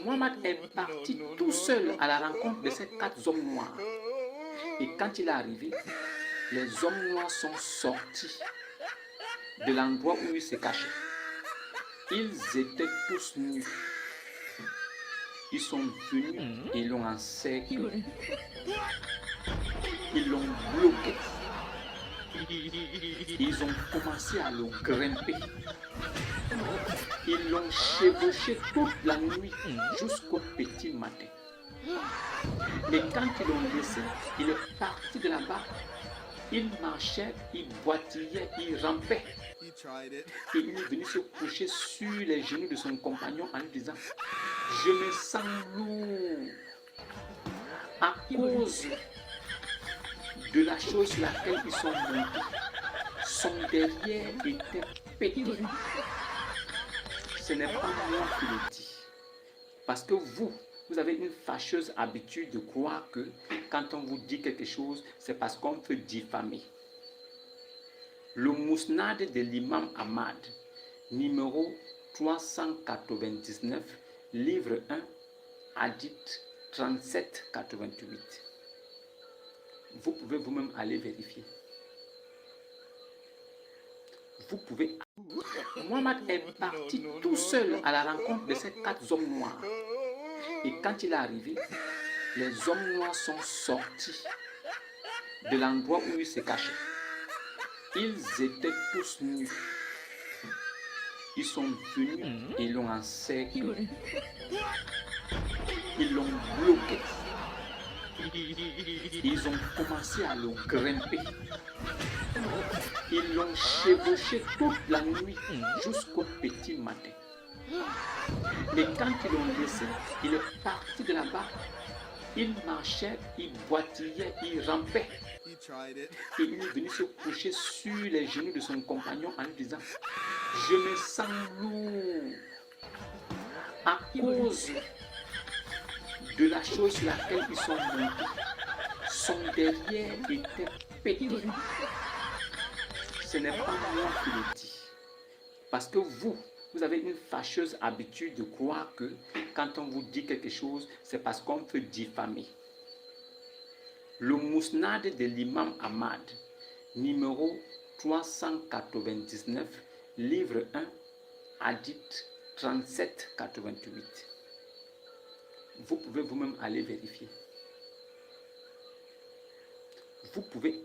Muhammad est parti tout seul à la rencontre de ces 4 hommes noirs. Et quand il est arrivé, les hommes noirs sont sortis de l'endroit où ils se cachaient. Ils étaient tous nus. Ils sont venus et l'ont encerclé. Ils l'ont bloqué. Ils ont commencé à le grimper. Ils l'ont chevauché toute la nuit jusqu'au petit matin. Mais quand ils l'ont laissé, il est parti de là-bas. Il marchait, il boitillait, il rampait. Et il est venu se coucher sur les genoux de son compagnon en lui disant: je me sens lourd à cause de la chose sur laquelle ils sont montés. Son derrière était pété. Ce n'est pas moi qui le dis. Parce que vous avez une fâcheuse habitude de croire que quand on vous dit quelque chose, c'est parce qu'on peut diffamer. Le Mousnad de l'imam Ahmad, numéro 399, livre 1, hadith 37-88. Vous pouvez vous-même aller vérifier. Vous pouvez. Muhammad est parti tout seul à la rencontre de ces 4 hommes noirs. Et quand il est arrivé, les hommes noirs sont sortis de l'endroit où ils se cachaient. Ils étaient tous nus. Ils sont venus et l'ont encerclé. Ils l'ont bloqué. Ils ont commencé à le grimper. Ils l'ont chevauché toute la nuit jusqu'au petit matin. Mais quand ils l'ont laissé, il est parti de là-bas. Il marchait, il boitillait, il rampait. Et il est venu se coucher sur les genoux de son compagnon en lui disant: je me sens lourd à cause de la chose sur laquelle ils sont montés. Son derrière était pété. Ce n'est pas moi qui le dis. Parce que vous avez une fâcheuse habitude de croire que quand on vous dit quelque chose, c'est parce qu'on peut diffamer. Le Mousnad de l'imam Ahmad, numéro 399, livre 1, hadith 37-88. Vous pouvez vous-même aller vérifier. Vous pouvez